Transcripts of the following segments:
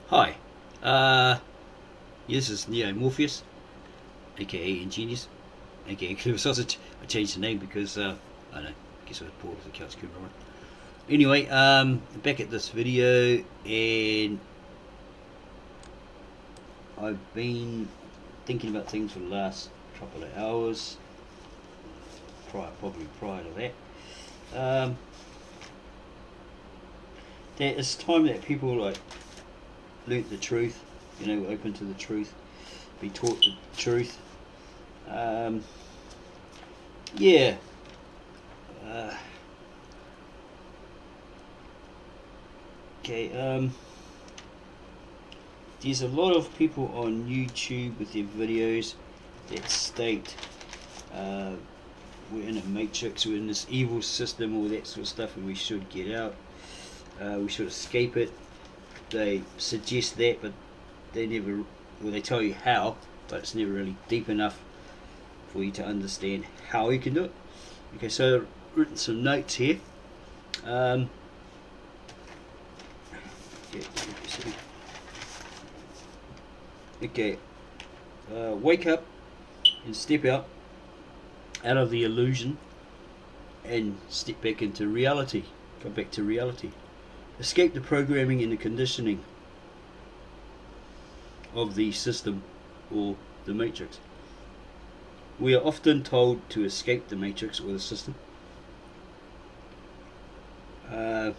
Hi, this is Neo Morpheus, aka Ingenious, aka Clever Sausage. I changed the name because I don't know, I guess I was bored of the couch crew around. Anyway, back at this video, and I've been thinking about things for the last couple of hours, probably prior to that. That it's time that people learnt the truth, open to the truth, be taught the truth. Yeah. Okay. There's a lot of people on YouTube with their videos that state we're in a matrix, we're in this evil system, all that sort of stuff, and we should get out. We should escape it. They suggest that, but they never, well, they tell you how, but it's never really deep enough for you to understand how you can do it. Okay, so I've written some notes here. Okay, wake up and step out of the illusion and step back into reality. Come back to reality. Escape the programming and the conditioning of the system or the matrix. We are often told to escape the matrix or the system. And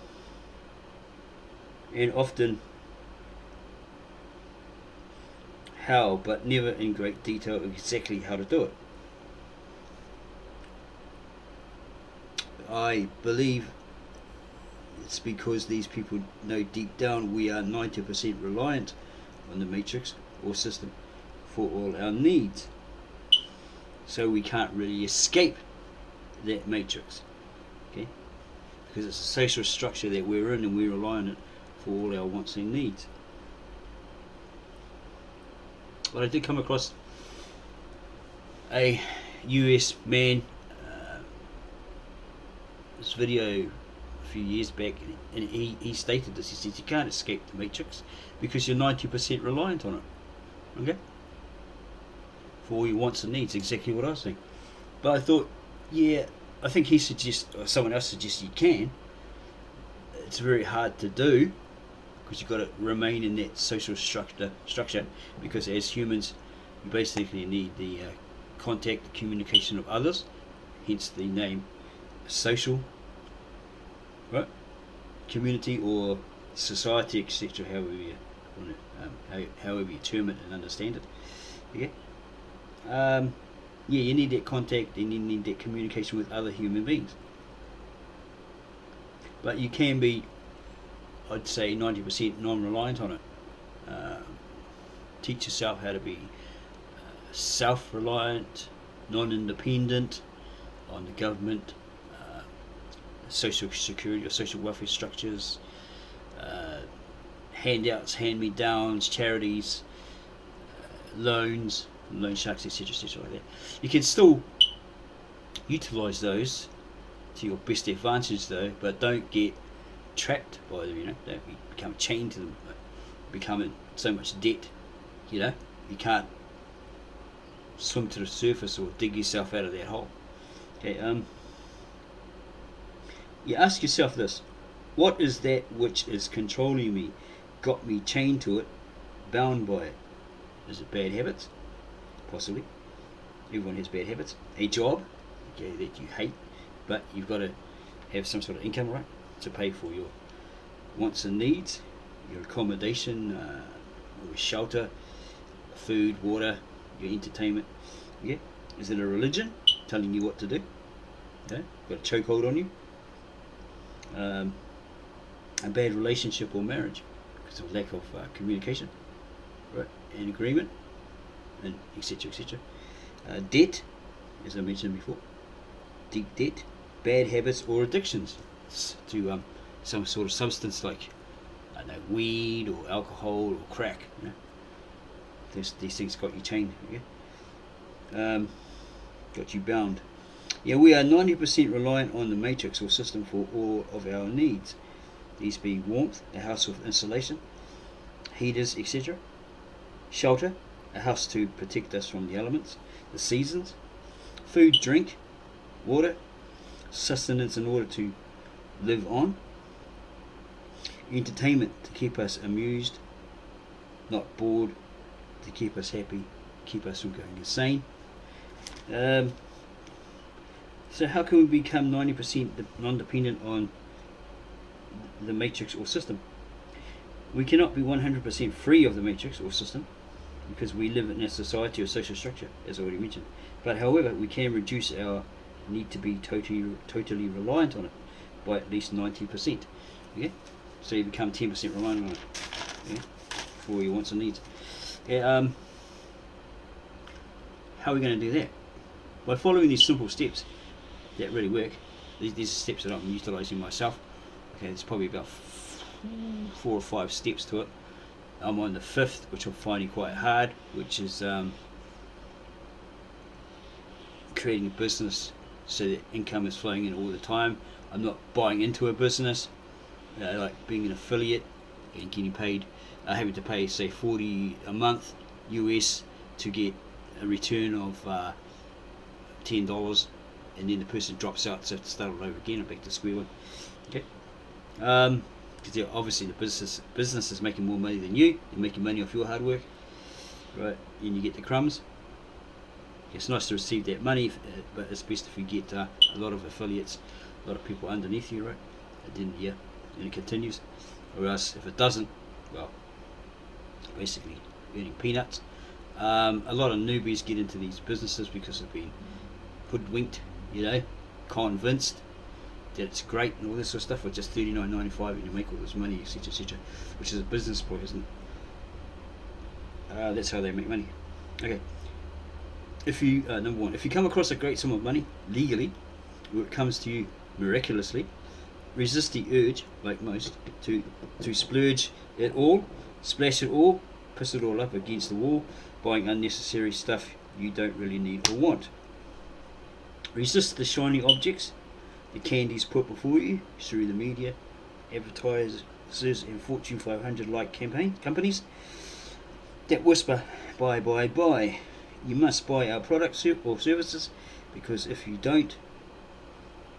often how, but never in great detail exactly how to do it. I believe it's because these people know deep down we are 90% reliant on the matrix or system for all our needs. So we can't really escape that matrix, okay? Because it's a social structure that we're in and we rely on it for all our wants and needs. But I did come across a US man, this video a few years back, and he stated this. He said you can't escape the matrix because you're 90% reliant on it, okay, for all your wants and needs. Exactly what I was saying. But I thought, yeah, I think he suggests, or someone else suggests, you can. It's very hard to do because you've got to remain in that social structure, because as humans you basically need the contact, the communication of others, hence the name social, right? Community or society, etc. However you term it and understand it. Okay. Yeah, you need that contact and you need that communication with other human beings. But you can be, I'd say, 90% non-reliant on it. Teach yourself how to be self-reliant, non-independent on the government, social security or social welfare structures, handouts, hand-me-downs, charities, loans, loan sharks, etc., like that. You can still utilise those to your best advantage, though, but don't get trapped by them. Don't become chained to them, become in so much debt. You can't swim to the surface or dig yourself out of that hole. Okay. You ask yourself this: what is that which is controlling me, got me chained to it, bound by it? Is it bad habits? Possibly. Everyone has bad habits. A job, okay, that you hate, but you've got to have some sort of income, right, to pay for your wants and needs, your accommodation, your shelter, food, water, your entertainment. Yeah. Is it a religion telling you what to do? Okay. Got a chokehold on you? A bad relationship or marriage because of lack of communication, right, and agreement, and etc. Debt, as I mentioned before, deep debt, bad habits or addictions to some sort of substance like, I don't know, weed or alcohol or crack. These things got you chained, okay? Got you bound. Yeah, we are 90% reliant on the matrix or system for all of our needs. These being warmth, a house with insulation, heaters, etc. Shelter, a house to protect us from the elements, the seasons. Food, drink, water, sustenance in order to live on. Entertainment, to keep us amused, not bored, to keep us happy, keep us from going insane. So how can we become 90% non-dependent on the matrix or system? We cannot be 100% free of the matrix or system because we live in a society or social structure, as I already mentioned. But however, we can reduce our need to be totally reliant on it by at least 90%. Okay? So you become 10% reliant on it, okay, for your wants and needs. Yeah, how are we going to do that? By following these simple steps that really work. These are steps that I'm utilising myself. Okay, there's probably about 4 or 5 steps to it. I'm on the 5th, which I'm finding quite hard, which is creating a business so that income is flowing in all the time. I'm not buying into a business, like being an affiliate and getting paid, having to pay say $40 a month US to get a return of $10, and then the person drops out, so I have to start all over again and back to square one. Okay, because obviously the business is making more money than you. You're making money off your hard work, right? And you get the crumbs. It's nice to receive that money, but it's best if you get a lot of affiliates, a lot of people underneath you, right? And then and it continues. Or else, if it doesn't, well, basically earning peanuts. A lot of newbies get into these businesses because they've been hoodwinked, convinced that it's great and all this sort of stuff, with just $39.95 and you make all this money, etc., etc., which is a business ploy, isn't it? That's how they make money. Okay. If you number one, if you come across a great sum of money legally, or it comes to you miraculously, resist the urge, like most, to splurge it all, splash it all, piss it all up against the wall, buying unnecessary stuff you don't really need or want. Resist the shiny objects, the candies put before you through the media, advertisers and Fortune 500 like companies that whisper, buy, buy, buy. You must buy our products or services, because if you don't,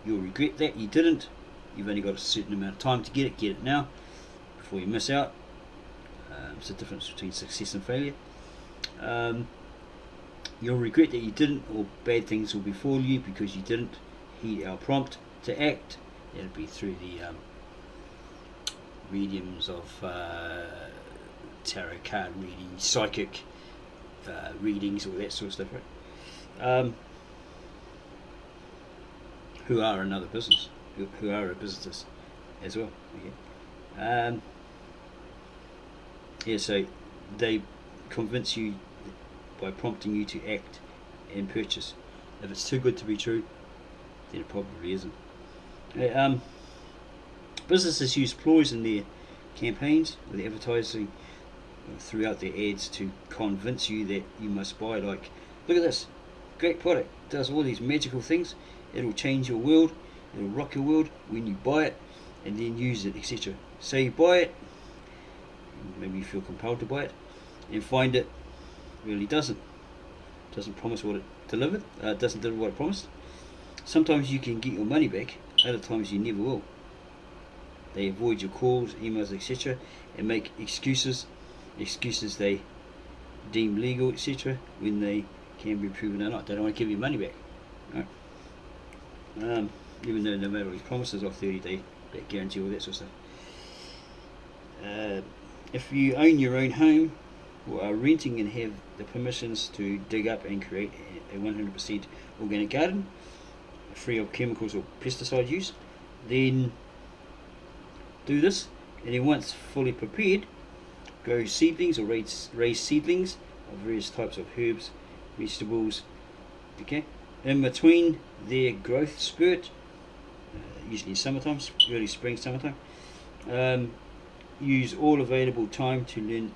you'll regret that you didn't. You've only got a certain amount of time to get it now before you miss out. It's the difference between success and failure. You'll regret that you didn't, or bad things will befall you because you didn't heed our prompt to act. That'll be through the mediums of tarot card reading, psychic readings, all that sort of stuff, right? Who are another business, who are a business as well. Okay? So they convince you by prompting you to act and purchase. If it's too good to be true, then it probably isn't. Businesses use ploys in their campaigns with advertising throughout their ads to convince you that you must buy. Like, look at this great product, it does all these magical things, it'll change your world, it'll rock your world when you buy it and then use it, etc. So you buy it, maybe you feel compelled to buy it, and find it really doesn't promise what it delivered, doesn't deliver what it promised. Sometimes you can get your money back, other times you never will. They avoid your calls, emails, etc., and make excuses they deem legal, etc., when they can be proven they're not. They don't want to give you money back, right? Even though they made all these promises of 30-day back guarantee, all that sort of stuff. If you own your own home or are renting and have the permissions to dig up and create a 100% organic garden, free of chemicals or pesticide use, then do this. And then once fully prepared, grow seedlings or raise seedlings of various types of herbs, vegetables. Okay. In between their growth spurt, usually summertime, early spring, summertime, use all available time to learn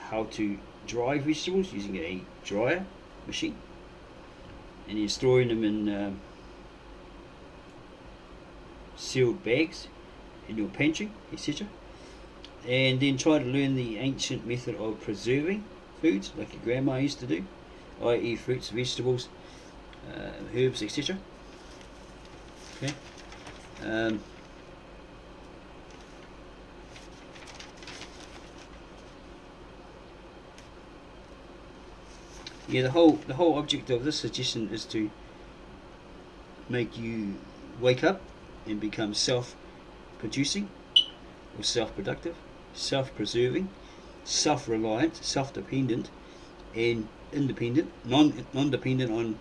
how to dry vegetables using a dryer machine, and then storing them in sealed bags in your pantry, etc. and then try to learn the ancient method of preserving foods like your grandma used to do, i.e. fruits, vegetables, herbs, etc. Okay. Yeah, the whole object of this suggestion is to make you wake up and become self-producing or self-productive, self-preserving, self-reliant, self-dependent, and independent, non-dependent on,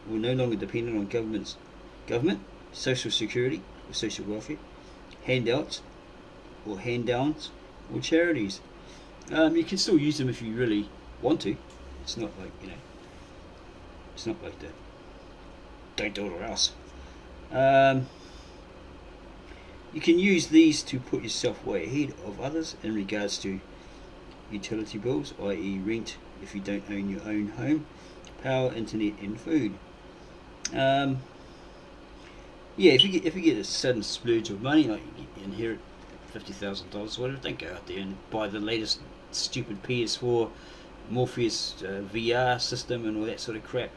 we're no longer dependent on government, social security or social welfare, handouts or hand-downs or charities. You can still use them if you really want to. It's not like, it's not like the don't do it or else. You can use these to put yourself way ahead of others in regards to utility bills, i.e. rent if you don't own your own home, power, internet and food. Yeah, if you get a sudden splurge of money, like you inherit $50,000 or whatever, don't go out there and buy the latest stupid PS4 Morpheus VR system and all that sort of crap.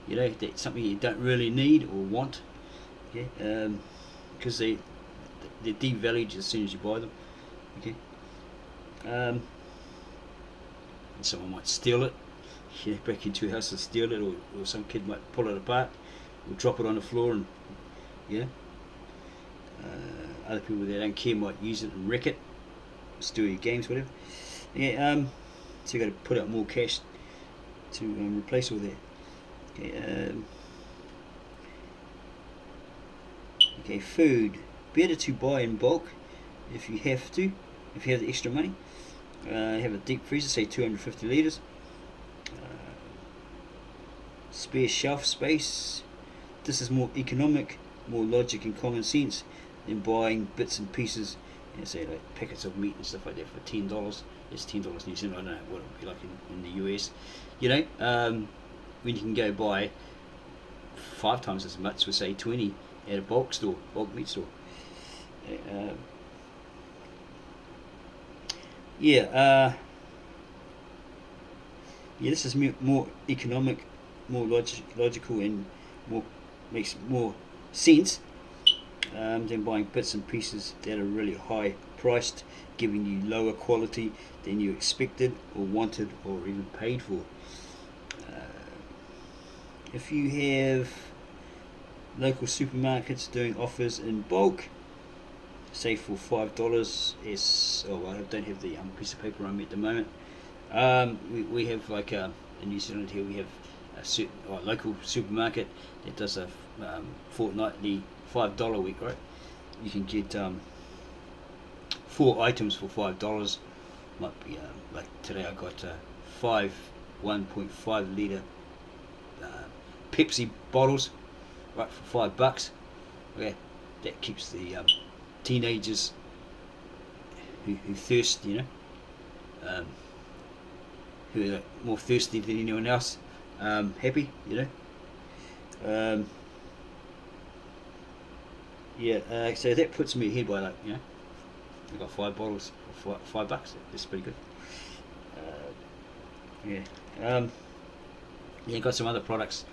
That's something you don't really need or want. Okay, because they're devalued as soon as you buy them. Okay, and someone might steal it. Break into your house and steal it, or some kid might pull it apart or drop it on the floor, and other people that don't care might use it and wreck it, steal your games, whatever. Yeah, so you got to put out more cash to replace all that. Okay, food. Better to buy in bulk if you have to, if you have the extra money. Have a deep freezer, say 250 litres. Spare shelf space. This is more economic, more logic and common sense than buying bits and pieces, say like packets of meat and stuff like that for $10. It's $10 New Zealand. I don't know what it would be like in the US. When you can go buy 5 times as much for say 20 at a bulk meat store. This is more economic, more logical, and makes more sense than buying bits and pieces that are really high priced, giving you lower quality than you expected or wanted or even paid for. If you have local supermarkets doing offers in bulk, say for $5, I don't have the piece of paper on me at the moment. We have like in New Zealand here, we have a local supermarket that does a fortnightly $5 a week, right? You can get 4 items for $5. Might be like today I got 5 1.5 litre Pepsi bottles, right, for $5. Okay, that keeps the teenagers who thirst, who are more thirsty than anyone else, happy, so that puts me ahead by I got 5 bottles for $5. That's pretty good. Got some other products.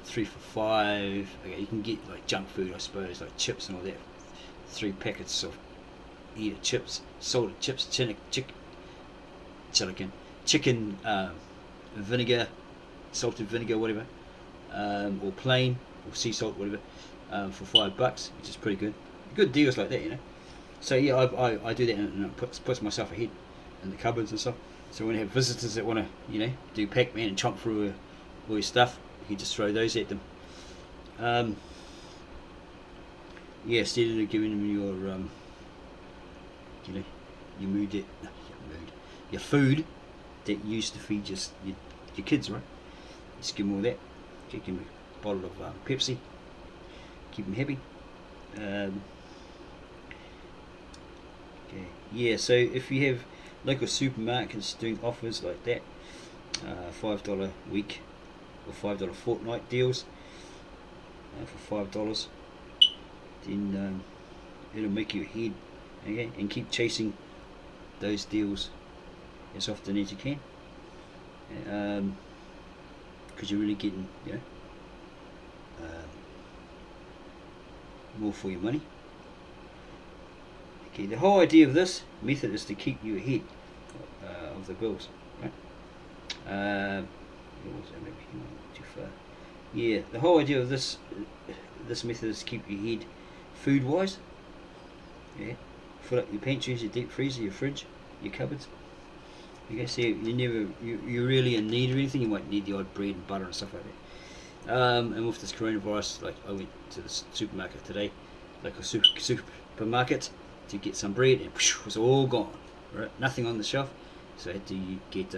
3 for $5. Okay, you can get like junk food, I suppose, like chips and all that. 3 packets of either chips, salted chips, chicken vinegar, salted vinegar, whatever, or plain, or sea salt, whatever, for $5, which is pretty good. Good deals like that, So I do that, and it puts myself ahead in the cupboards and stuff. So when I have visitors that want to, do Pac-Man and chomp through all your stuff, you can just throw those at them. Instead of giving them your food that you used to feed your kids, right? Just give them all that. Give them a bottle of Pepsi. Keep them happy. So if you have local supermarkets doing offers like that, $5 week or $5 fortnight deals for $5, then it'll make you ahead. Okay, and keep chasing those deals as often as you can, because you're really getting, more for your money. Okay, the whole idea of this method is to keep you ahead of the bills, right? Maybe too far. Yeah, the whole idea of this method is to keep you ahead food wise. Yeah, fill up your pantries, your deep freezer, your fridge, your cupboards. Okay, so you're really in need of anything. You might need the odd bread and butter and stuff like that. And with this coronavirus, like I went to the supermarket today, like a supermarket, to get some bread, and it was all gone. Right, nothing on the shelf, so I had to get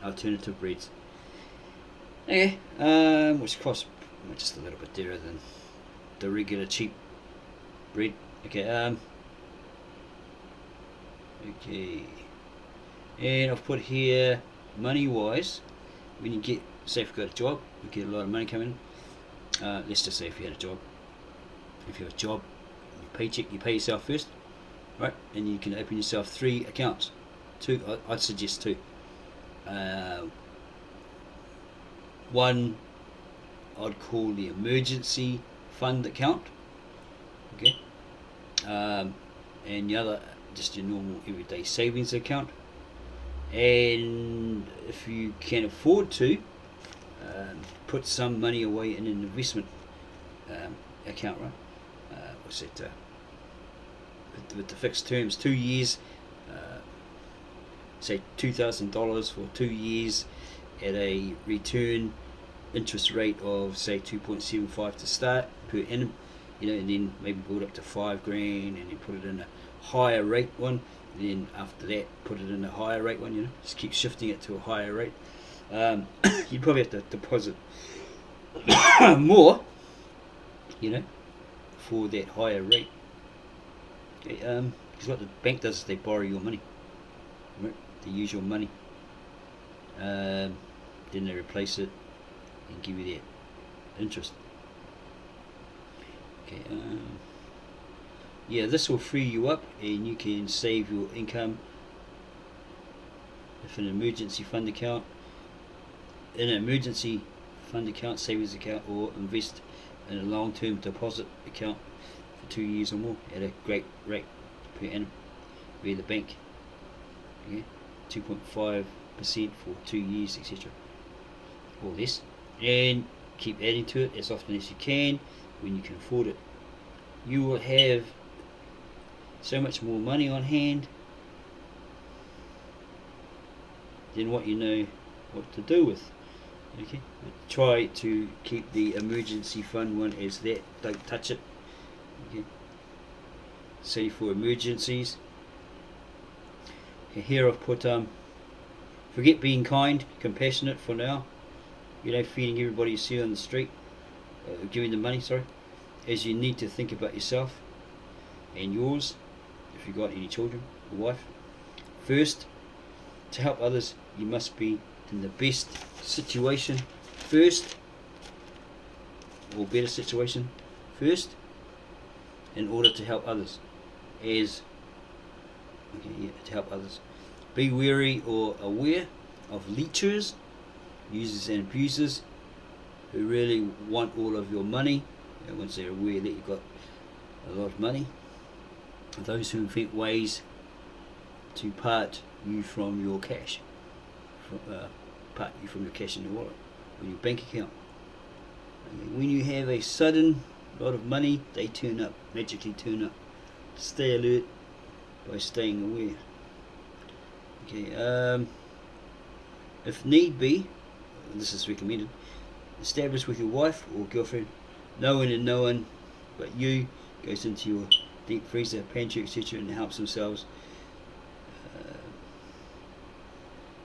alternative breads. Okay, which cost just a little bit dearer than the regular cheap bread. Okay, okay, and I've put here money wise, when you get, say if you've got a job, you get a lot of money coming in. Let's just say if you had a job, your paycheck, you pay yourself first, right? And you can open yourself 3 accounts. 2, I'd suggest 2. One I'd call the emergency fund account, okay, and the other just your normal everyday savings account. And if you can afford to, put some money away in an investment account, right? What's that? With the fixed terms, 2 years, say $2,000 for 2 years at a return interest rate of say 2.75 to start per annum, and then maybe build up to $5,000, and then put it in a higher rate one, and then after that put it in a higher rate one, just keep shifting it to a higher rate. You'd probably have to deposit more, for that higher rate. Okay, because what the bank does is they borrow your money, right? They use your money, then they replace it and give you that interest. Okay, yeah, this will free you up, and you can save your income if an emergency fund account, in an emergency fund account, savings account, or invest in a long-term deposit account for 2 years or more at a great rate per annum via the bank. Okay, 2.5% for 2 years, etc., or less, and keep adding to it as often as you can when you can afford it. You will have so much more money on hand than what you know what to do with. Okay, try to keep the emergency fund one as that. Don't touch it. Okay, say for emergencies. Okay, here I've put forget being kind, compassionate for now. Feeding everybody you see on the street, giving them money, as you need to think about yourself and yours, if you've got any children or wife. First, to help others, you must be in the best situation first, or better situation first, in order to help others. To help others. Be wary or aware of leechers, users and abusers, who really want all of your money. Once they're aware that you've got a lot of money, those who invent ways to part you from your cash, part you from your cash in your wallet or your bank account. When you have a sudden lot of money, they magically turn up. Stay alert by staying aware. Okay, if need be, this is recommended, establish with your wife or girlfriend. No one but you goes into your deep freezer, pantry, etc., and helps themselves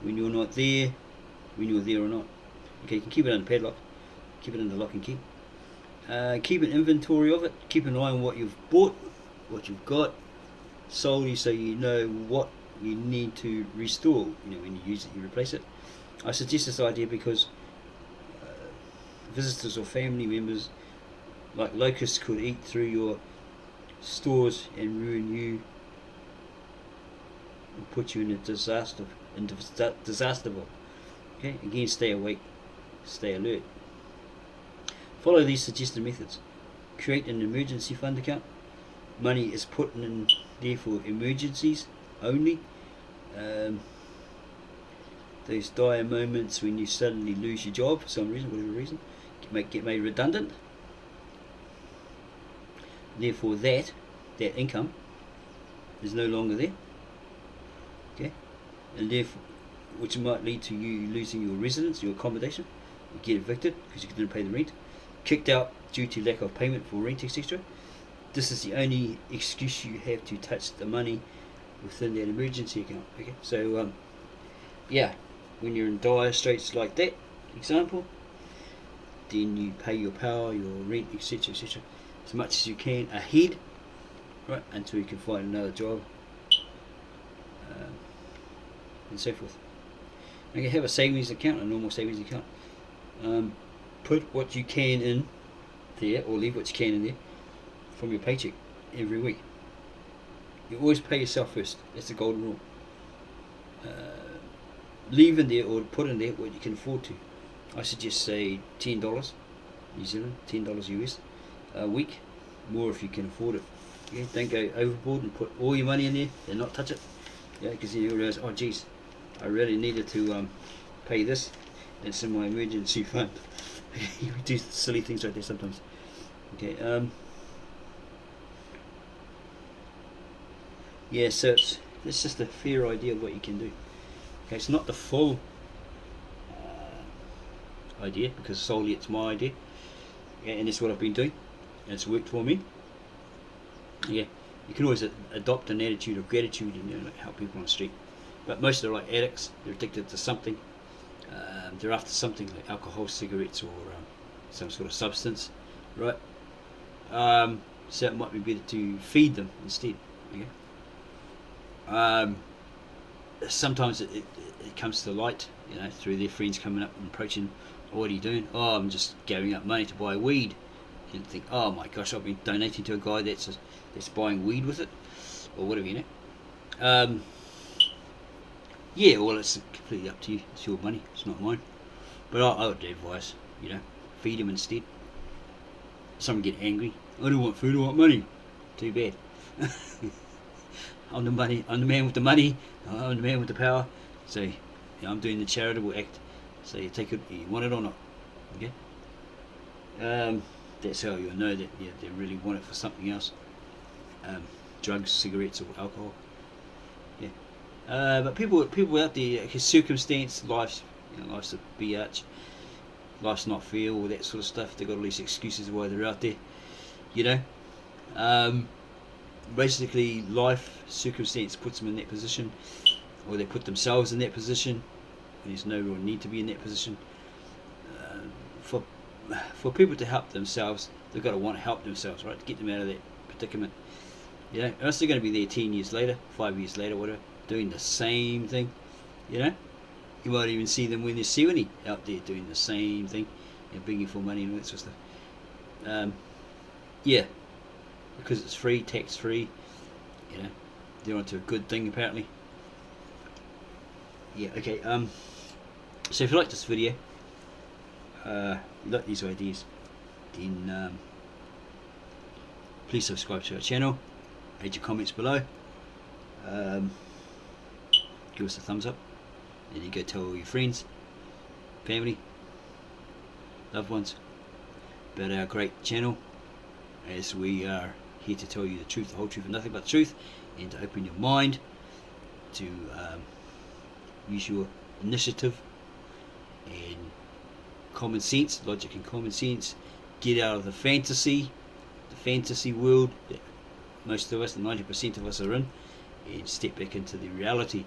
when you're not there, when you're there or not. Okay, you can keep it under padlock, keep it under lock and key. Keep an inventory of it. Keep an eye on what you've bought, what you've got, solely so you know what you need to restore. When you use it, you replace it. I suggest this idea because visitors or family members Like locusts could eat through your stores and ruin you, and put you in a disaster, disasterable. Okay, again, stay awake, stay alert. Follow these suggested methods. Create an emergency fund account. Money is put in there for emergencies only. Those dire moments when you suddenly lose your job for some reason, whatever reason, get made redundant. Therefore, that income is no longer there. Okay, and therefore, which might lead to you losing your residence, your accommodation. You get evicted because you didn't pay the rent. Kicked out due to lack of payment for rent, etc. This is the only excuse you have to touch the money within that emergency account. Okay, so yeah, when you're in dire straits like that, example, then you pay your power, your rent, etc., etc., as much as you can ahead, right, until you can find another job, and so forth. Okay, have a savings account, a normal savings account. Put what you can in there, or leave what you can in there from your paycheck every week. You always pay yourself first. That's the golden rule. Leave in there or put in there what you can afford to. I suggest say $10 New Zealand, $10 US a week, more if you can afford it. Yeah, don't go overboard and put all your money in there and not touch it. Yeah, because then you realise, oh geez, I really needed to pay this. It's in my emergency fund. You do silly things like that sometimes. Okay. Yeah, so it's just a fair idea of what you can do. Okay, it's not the full idea, because solely it's my idea, and it's what I've been doing, and it's worked for me. Yeah, you can always adopt an attitude of gratitude and like help people on the street. But most of them are like addicts. They're addicted to something. They're after something like alcohol, cigarettes, or some sort of substance, right? So it might be better to feed them instead. Okay. Sometimes it comes to light, through their friends coming up and approaching. Oh, what are you doing? Oh, I'm just gathering up money to buy weed. And think, oh my gosh, I've been donating to a guy that's buying weed with it, or whatever, Yeah, well, it's completely up to you. It's your money. It's not mine. But I would advise, feed him instead. Someone get angry. I don't want food. I want money. Too bad. I'm the money. I'm the man with the money. I'm the man with the power. So I'm doing the charitable act. So you take it. You want it or not? Okay. That's how you'll know that they really want it for something else. Drugs, cigarettes, or alcohol. Yeah. But people out there, circumstance, life's a biatch, life's not fair, all that sort of stuff. They've got all these excuses why they're out there, Basically, life, circumstance puts them in that position, or they put themselves in that position. There's no real need to be in that position. For people to help themselves, they've got to want to help themselves, right? To get them out of that predicament. Unless they're going to be there 10 years later, 5 years later, whatever, doing the same thing. You might even see them when they're 70 out there doing the same thing, begging for money and all that sort of stuff. Yeah, because it's free, tax free. They're onto a good thing apparently. Yeah. Okay. So if you like this video, you like these ideas, then please subscribe to our channel. Add your comments below. Give us a thumbs up. Then you go tell all your friends, family, loved ones about our great channel, as we are here to tell you the truth, the whole truth, and nothing but the truth, and to open your mind to use your initiative and common sense, logic and common sense. Get out of the fantasy world that most of us, 90% of us, are in, and step back into the reality.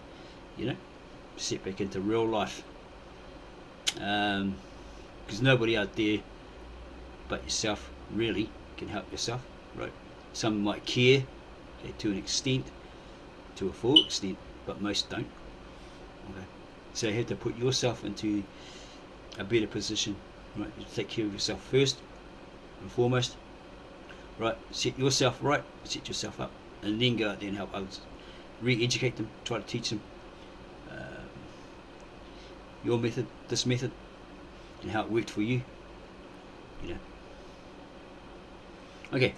Step back into real life. Because nobody out there but yourself really can help yourself, right? Some might care, to an extent, to a full extent, but most don't. Okay, so you have to put yourself into a better position, right? You take care of yourself first and foremost, right? Set yourself right, set yourself up, and then go out there and help others. Re-educate them, try to teach them your method, this method, and how it worked for you. You know. Okay.